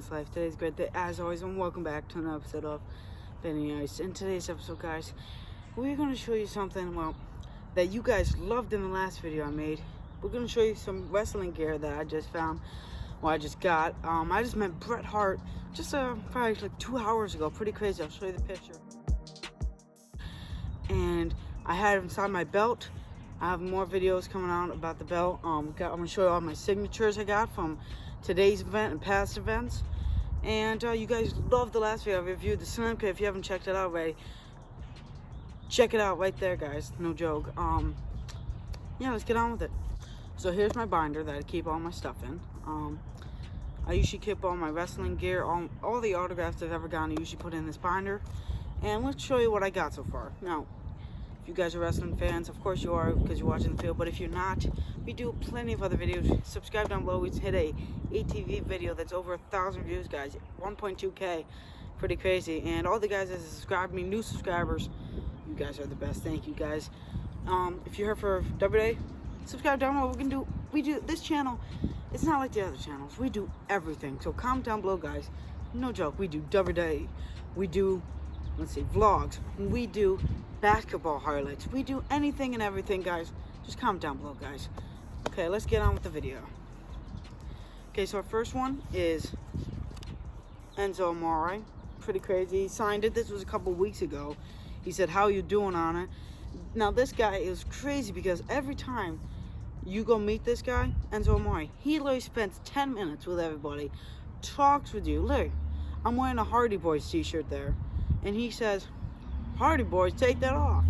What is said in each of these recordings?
this life. Today's great day as always, and welcome back to another episode of Benny Ice. In today's episode, guys, we're going to show you something, well, that you guys loved in the last video I made. We're going to show you some wrestling gear that I just found, I just got. I just met Bret Hart just probably like 2 hours ago. Pretty crazy. I'll show you the picture. And I had it inside my belt. I have more videos coming out about the belt. I'm going to show you all my signatures I got from today's event and past events. And you guys loved the last video. I reviewed the Slim Kit. If you haven't checked it out already, check it out right there, guys. No joke. Yeah, let's get on with it. So here's my binder that I keep all my stuff in. I usually keep all my wrestling gear, all the autographs I've ever gotten, I usually put in this binder. And let's show you what I got so far. Now, if you guys are wrestling fans, of course you are because you're watching the field, but if you're not, we do plenty of other videos. Subscribe down below. We hit a ATV video that's over 1,000 views, guys. 1.2K. Pretty crazy. And all the guys that subscribe me, new subscribers, you guys are the best. Thank you, guys. If you're here for WWE, subscribe down below. We do this channel. It's not like the other channels. We do everything. So comment down below, guys. No joke. We do WWE. We do, let's see, vlogs. We do basketball highlights. We do anything and everything, guys. Just comment down below, guys. Okay, let's get on with the video. Okay, so our first one is Enzo Amore. Pretty crazy. He signed it. This was a couple weeks ago. He said, "How you doing on it?" Now, this guy is crazy because every time you go meet this guy, Enzo Amore, he literally spends 10 minutes with everybody, talks with you. Look, I'm wearing a Hardy Boys t-shirt there. And he says, "Hardy Boys, take that off."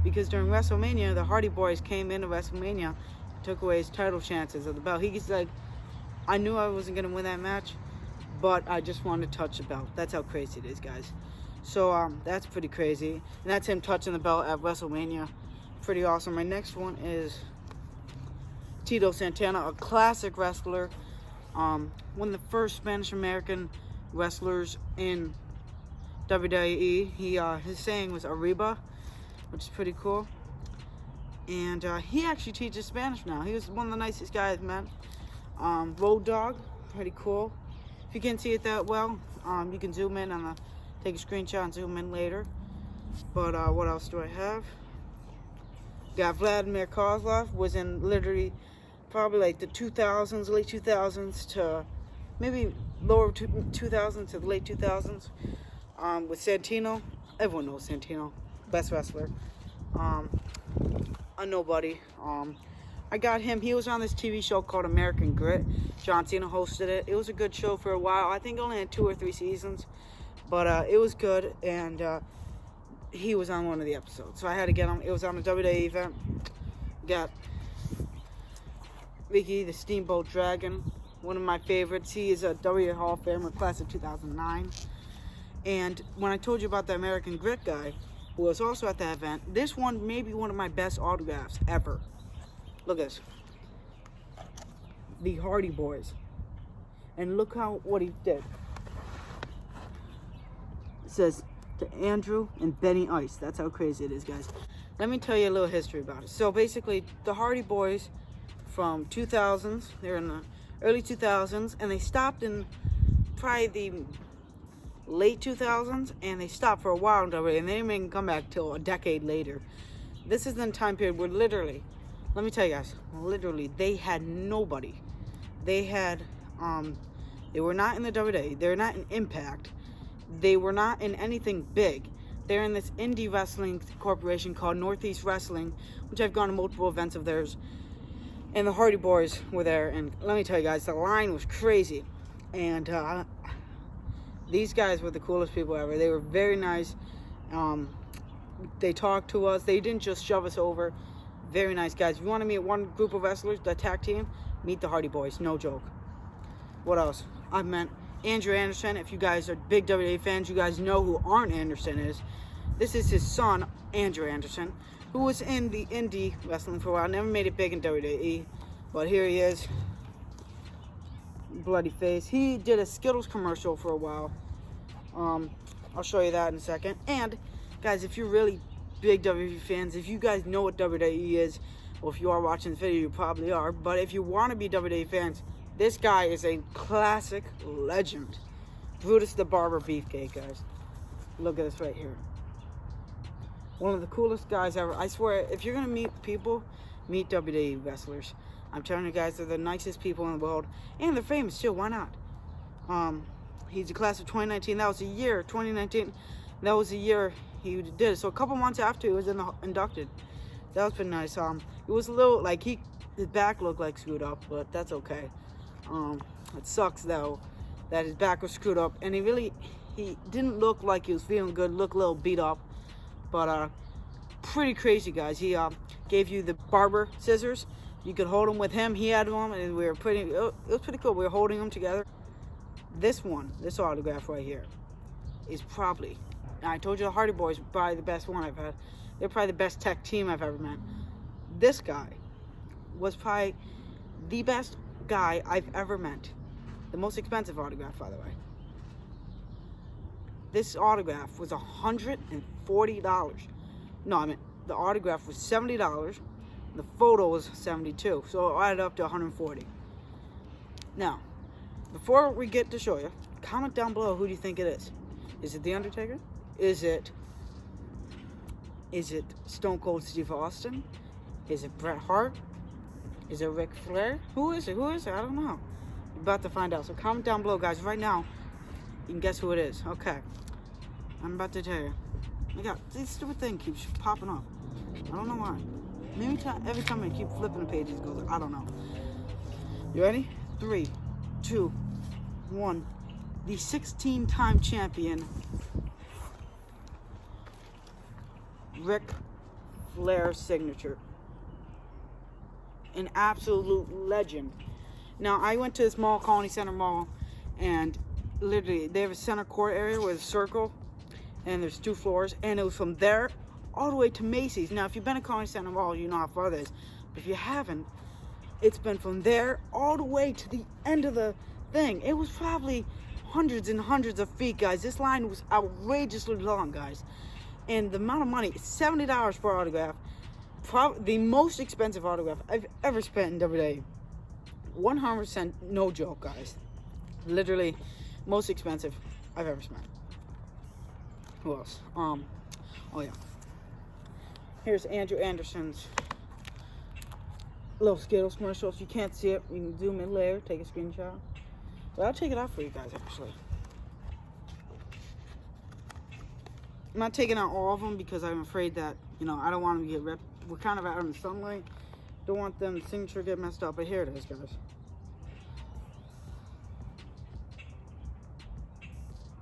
Because during WrestleMania, the Hardy Boys came into WrestleMania, took away his title chances of the belt. He's like, "I knew I wasn't going to win that match, but I just wanted to touch the belt." That's how crazy it is, guys. So, that's pretty crazy. And that's him touching the belt at WrestleMania. Pretty awesome. My next one is Tito Santana, a classic wrestler. One of the first Spanish-American wrestlers in WWE. His saying was Arriba, which is pretty cool. And he actually teaches Spanish now. He was one of the nicest guys, man. Road Dogg, pretty cool. If you can't see it that well, you can zoom in on take a screenshot and zoom in later. But what else do I have? Got Vladimir Kozlov, was in literally probably like the 2000s, late 2000s to maybe lower 2000s to the late 2000s. With Santino, everyone knows Santino, best wrestler. A nobody. I got him. He was on this TV show called American Grit. John Cena hosted it. It was a good show for a while. I think it only had 2 or 3 seasons, but it was good. And he was on one of the episodes, so I had to get him. It was on a WWE event. Got Ricky the Steamboat Dragon, one of my favorites. He is a WWE Hall of Famer, class of 2009. And when I told you about the American Grit guy, who was also at that event, this one may be one of my best autographs ever. Look at this. The Hardy Boys. And look what he did. It says, "To Andrew and Benny Ice." That's how crazy it is, guys. Let me tell you a little history about it. So basically, the Hardy Boys from 2000s, they're in the early 2000s, and they stopped in probably the late 2000s, and they stopped for a while, and they didn't even come back till a decade later. This is the time period where literally, let me tell you guys, literally, they had nobody. They had, they were not in the WWE, they're not in Impact, they were not in anything big. They're in this indie wrestling corporation called Northeast Wrestling, which I've gone to multiple events of theirs, and the Hardy Boys were there, and let me tell you guys, the line was crazy, and these guys were the coolest people ever. They were very nice. They talked to us. They didn't just shove us over. Very nice guys. If you want to meet one group of wrestlers, the tag team, meet the Hardy Boys. No joke. What else? I've met Andrew Anderson. If you guys are big WWE fans, you guys know who Arn Anderson is. This is his son, Andrew Anderson, who was in the indie wrestling for a while. Never made it big in WWE. But here he is. Bloody face. He did a Skittles commercial for a while. I'll show you that in a second. And guys, if you're really big WWE fans, if you guys know what WWE is, well, if you are watching this video, you probably are, but if you want to be WWE fans, This guy is a classic legend. Brutus the Barber Beefcake, guys. Look at this right here. One of the coolest guys ever. I swear, if you're gonna meet people, meet WWE wrestlers. I'm telling you guys, they're the nicest people in the world, and they're famous too. Why not? He's a class of 2019. That was the year 2019. That was the year he did it. So a couple months after he was inducted. That was pretty nice. It was a little like his back looked like screwed up, but that's okay. It sucks though that his back was screwed up, and he didn't look like he was feeling good. Looked a little beat up, but pretty crazy, guys. He gave you the barber scissors. You could hold them with him. He had them, and it was pretty cool. We were holding them together. This autograph right here is probably, I told you the Hardy Boys are probably the best one I've had. They're probably the best tech team I've ever met. This guy was probably the best guy I've ever met. The most expensive autograph, by the way. This autograph was $140. No, I mean, the autograph was $70. The photo was $72. So it added up to $140. Now, before we get to show you, comment down below who do you think it is. Is it The Undertaker? Is it Stone Cold Steve Austin? Is it Bret Hart? Is it Ric Flair? Who is it? I don't know. You're about to find out. So comment down below, guys. Right now, you can guess who it is. Okay. I'm about to tell you. I got this stupid thing keeps popping up. I don't know why. Maybe every time I keep flipping the pages, it goes, I don't know. You ready? 3, 2, 1. The 16-time champion, Ric Flair's signature. An absolute legend. Now, I went to this mall, Colony Center Mall, and literally, they have a center court area with a circle, and there's 2 floors, and it was from there all the way to Macy's. Now, if you've been to Colony Center Mall, you know how far that is. But if you haven't, it's been from there all the way to the end of the thing. It was probably hundreds and hundreds of feet, guys. This line was outrageously long, guys. And the amount of money, $70 per autograph. The most expensive autograph I've ever spent in WWE. 100% no joke, guys. Literally, most expensive I've ever spent. Who else? Oh yeah. Here's Andrew Anderson's little Skittles commercial. If you can't see it, you can zoom in later, take a screenshot. But I'll take it out for you guys, actually. I'm not taking out all of them because I'm afraid that, you know, I don't want them to get ripped. We're kind of out in the sunlight. Don't want them the signature to get messed up. But here it is, guys.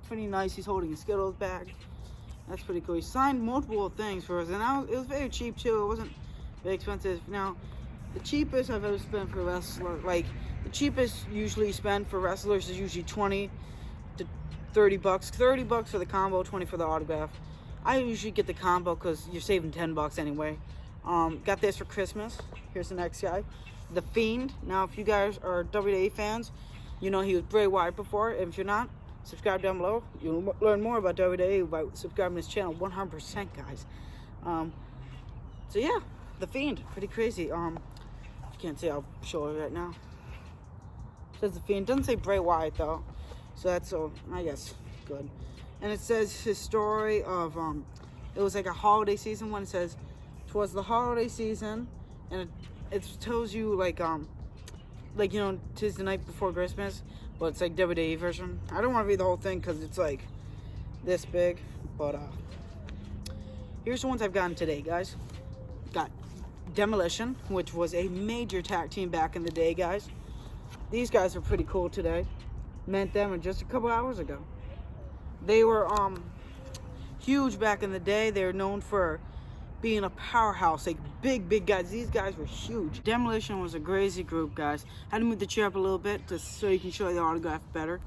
Pretty nice. He's holding a Skittles bag. That's pretty cool. He signed multiple things for us, and it was very cheap too. It wasn't very expensive. Now, the cheapest I've ever spent for a wrestler, like the cheapest usually spent for wrestlers is usually $20 to $30. $30 for the combo, $20 for the autograph. I usually get the combo because you're saving $10 anyway. Got this for Christmas. Here's the next guy, The Fiend. Now, if you guys are WWE fans, you know he was Bray Wyatt before. And if you're not, subscribe down below. You'll learn more about WWE by subscribing to this channel. 100%, guys. So yeah, The Fiend, pretty crazy. If you can't see, I'll show it right now. It says The Fiend. Doesn't say Bray Wyatt though, so that's I guess good. And it says his story of it was like a holiday season when it says towards the holiday season, and it tells you like you know, 'tis the night before Christmas, but it's like WWE version. I don't want to read the whole thing because it's like this big, but here's the ones I've gotten today, guys. Got Demolition, which was a major tag team back in the day, guys. These guys are pretty cool today. Met them just a couple hours ago. They were huge back in the day. They're known for being a powerhouse, like big guys. These guys were huge. Demolition was a crazy group, guys. Had to move the chair up a little bit just so you can show the autograph better.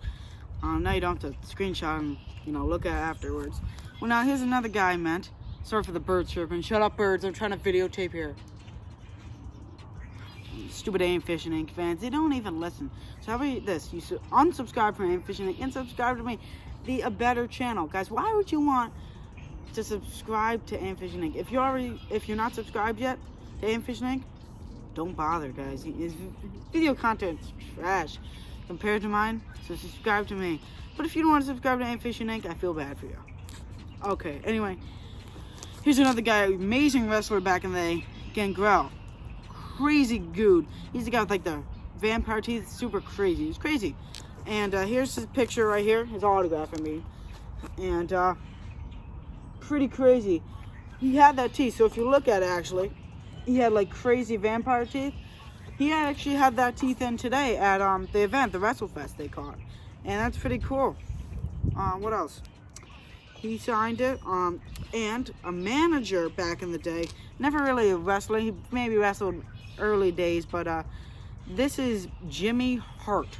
Now you don't have to screenshot and, you know, look at it afterwards. Well, now here's another guy I met. Sorry for the bird chirping. Shut up, birds. I'm trying to videotape here. Stupid Aim Fishing Inc. fans. They don't even listen. So how about this? You should unsubscribe from Aim Fishing Inc. and subscribe to me. A better channel, guys. Why would you want to subscribe to Aim Fishing Inc? If you're not subscribed yet to Aim Fishing Inc, don't bother, guys. His video content's trash compared to mine, so subscribe to me. But if you don't want to subscribe to Ain't Fishing Inc., I feel bad for you. Okay, anyway, here's another guy, amazing wrestler back in the day, Gangrel. Crazy dude. He's the guy with like the vampire teeth, super crazy. He's crazy. And here's his picture right here, his autograph, I mean. And pretty crazy. He had that teeth, so if you look at it, actually, he had like crazy vampire teeth. He actually had that teeth in today at the event, the Wrestlefest they call it. And that's pretty cool. What else? He signed it. And a manager back in the day, never really a wrestler, he maybe wrestled early days, but this is Jimmy Hart.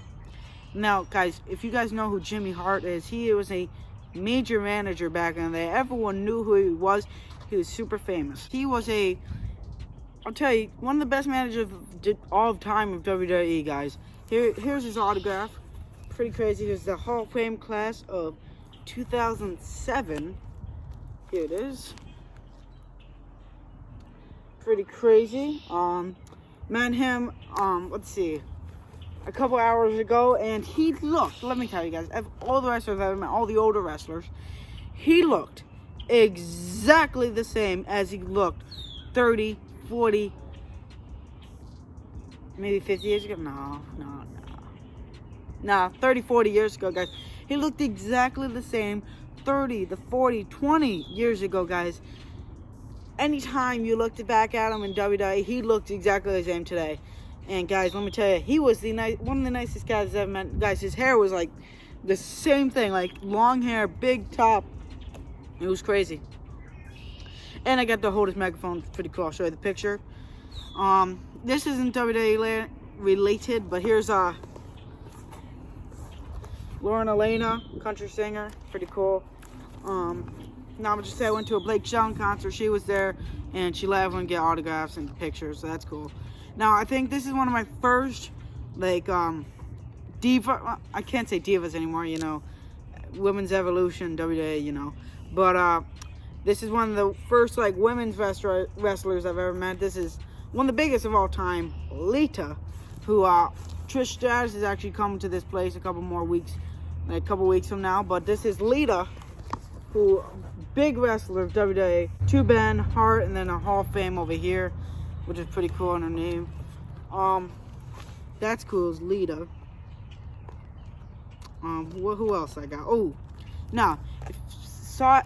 Now, guys, if you guys know who Jimmy Hart is, he was a major manager back in the day. Everyone knew who he was. He was super famous. He was I'll tell you, one of the best managers of all time of WWE, guys. Here's his autograph. Pretty crazy. Here's the Hall of Fame class of 2007. Here it is. Pretty crazy. Met him, let's see, a couple hours ago, and he looked, let me tell you guys, of all the wrestlers I've met, all the older wrestlers, he looked exactly the same as he looked 30, 40, maybe 50 years ago. No, 30, 40 years ago, guys. He looked exactly the same 30, 40, 20 years ago, guys. Anytime you looked back at him in WWE, he looked exactly the same today. And guys, let me tell you, he was one of the nicest guys I've ever met. Guys, his hair was like the same thing, like long hair, big top. It was crazy. And I got to hold his microphone. It's pretty cool. I'll show you the picture. This isn't WWE related, but here's Lauren Elena, country singer. Pretty cool. Now I'm just say I went to a Blake Shelton concert. She was there, and she let everyone get autographs and pictures, so that's cool. Now I think this is one of my first, like, diva. I can't say divas anymore, you know. Women's Evolution, WWE, you know. But this is one of the first like women's wrestlers I've ever met. This is one of the biggest of all time, LITA, who Trish Stratus is actually coming to this place a couple weeks from now. But this is LITA, who big wrestler of WWE, two Ben Hart, and then a Hall of Fame over here, which is pretty cool on her name. That's cool, is LITA. Who else I got? Oh, now,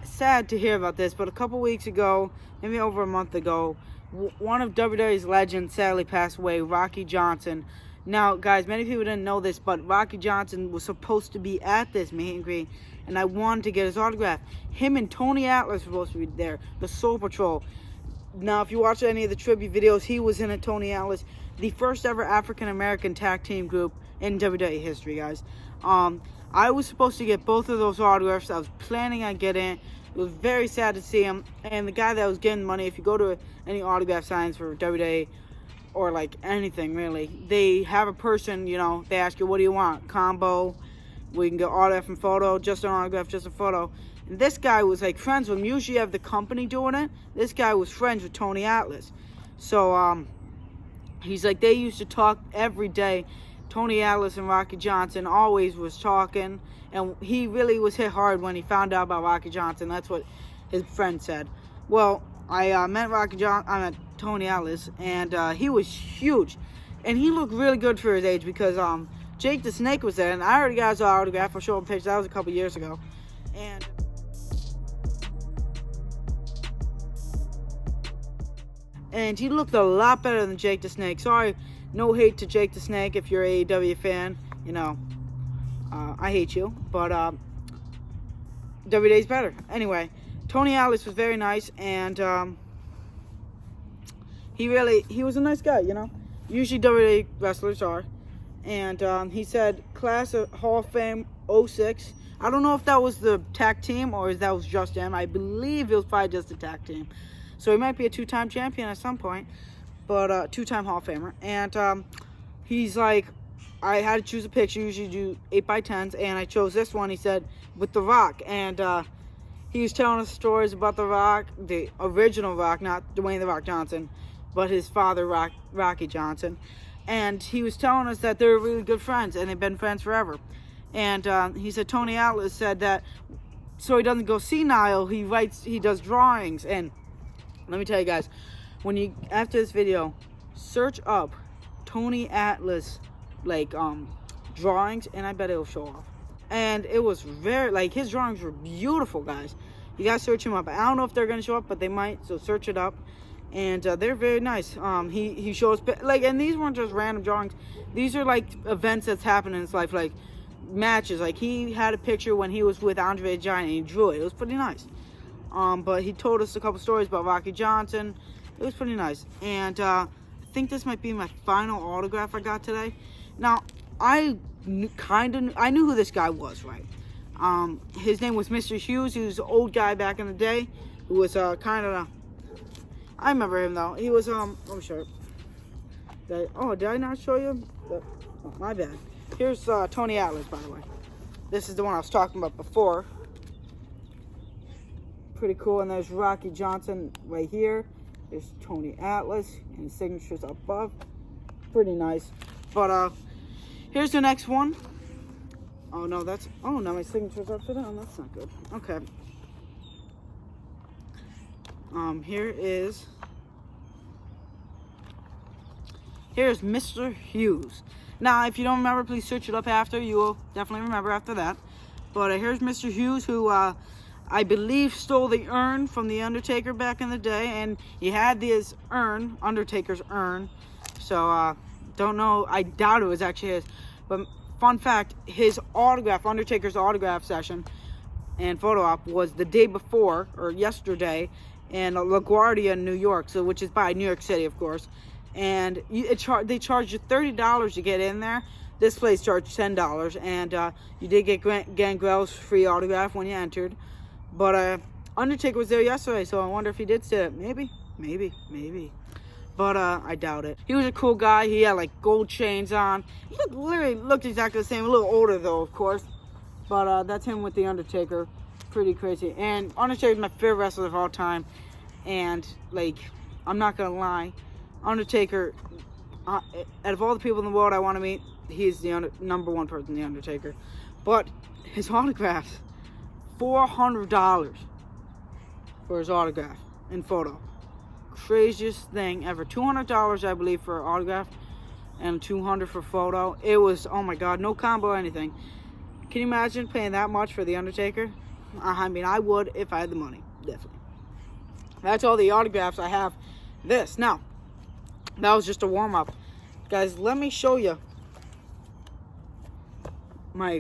sad to hear about this, but a couple weeks ago, maybe over a month ago, one of WWE's legends sadly passed away, Rocky Johnson. Now, guys, many people didn't know this, but Rocky Johnson was supposed to be at this meet and greet, and I wanted to get his autograph. Him and Tony Atlas were supposed to be there, the Soul Patrol. Now, if you watch any of the tribute videos, he was in it, Tony Atlas, the first ever African-American tag team group in WWE history, guys. I was supposed to get both of those autographs. I was planning on getting it. It was very sad to see him. And the guy that was getting money, if you go to any autograph signs for WWE or like anything really, they have a person, you know, they ask you, what do you want? Combo, we can get autograph and photo, just an autograph, just a photo. And this guy was like friends with him. Usually you have the company doing it. This guy was friends with Tony Atlas. So he's like, they used to talk every day. Tony Atlas and Rocky Johnson always was talking, and he really was hit hard when he found out about Rocky Johnson. That's what his friend said. Well, I met Tony Atlas, and he was huge, and he looked really good for his age because Jake the Snake was there, and I already got his autograph. I'll show him pictures. That was a couple years ago, and he looked a lot better than Jake the Snake. Sorry. No hate to Jake the Snake if you're an AEW fan, you know, I hate you, but WWE's better. Anyway, Tony Atlas was very nice, and he was a nice guy, you know. Usually WWE wrestlers are. And he said, class of Hall of Fame 06. I don't know if that was the tag team or if that was just him. I believe it was probably just the tag team. So he might be a two-time champion at some point. But two-time Hall of Famer, and he's like, I had to choose a picture. Usually do 8x10s, and I chose this one. He said with The Rock, and he was telling us stories about The Rock, the original Rock, not Dwayne The Rock Johnson, but his father, Rocky Johnson. And he was telling us that they're really good friends, and they've been friends forever. And he said Tony Atlas said that so he doesn't go senile, he does drawings. And let me tell you guys, when you, after this video, search up Tony Atlas, like, drawings, and I bet it'll show off. And it was very, like, his drawings were beautiful, guys. You guys search him up. I don't know if they're going to show up, but they might, so search it up. And they're very nice. He shows, like, and these weren't just random drawings. These are, like, events that's happened in his life, like, matches. Like, he had a picture when he was with Andre the Giant, and he drew it. It was pretty nice. But he told us a couple stories about Rocky Johnson. It was pretty nice. And I think this might be my final autograph I got today. Now, I knew who this guy was, right? His name was Mr. Hughes. He was an old guy back in the day who was kind of, I remember him though. He was let me show you. Oh, did I not show you? Oh, my bad. Here's Tony Atlas, by the way. This is the one I was talking about before. Pretty cool. And there's Rocky Johnson right here. There's Tony Atlas and his signature's up above. Pretty nice. But here's the next one. Oh no, no, my signature's upside down. That's not good. Okay. Here's Mr. Hughes. Now, if you don't remember, please search it up after. You will definitely remember after that. But here's Mr. Hughes, who I believe stole the urn from the Undertaker back in the day, and he had this urn, Undertaker's urn. So don't know. I doubt it was actually his. But fun fact, his autograph, Undertaker's autograph session and photo op was the day before, or yesterday, in LaGuardia, New York, so which is by New York City, of course. And they charged you $30 to get in there. This place charged $10, and you did get Gangrel's free autograph when you entered. But Undertaker was there yesterday, so I wonder if he did say it. Maybe. But I doubt it. He was a cool guy. He had like gold chains on. He literally looked exactly the same. A little older though, of course. But that's him with the Undertaker. Pretty crazy. And Undertaker's my favorite wrestler of all time. And like, I'm not gonna lie, Undertaker, out of all the people in the world I want to meet, he's the number one person, the Undertaker. But his autographs, $400 for his autograph and photo. Craziest thing ever. $200, I believe, for autograph, and $200 for photo. It was, oh my god, no combo or anything. Can you imagine paying that much for the Undertaker? I mean, I would if I had the money, definitely. That's all the autographs I have. Now, that was just a warm-up. Guys, let me show you my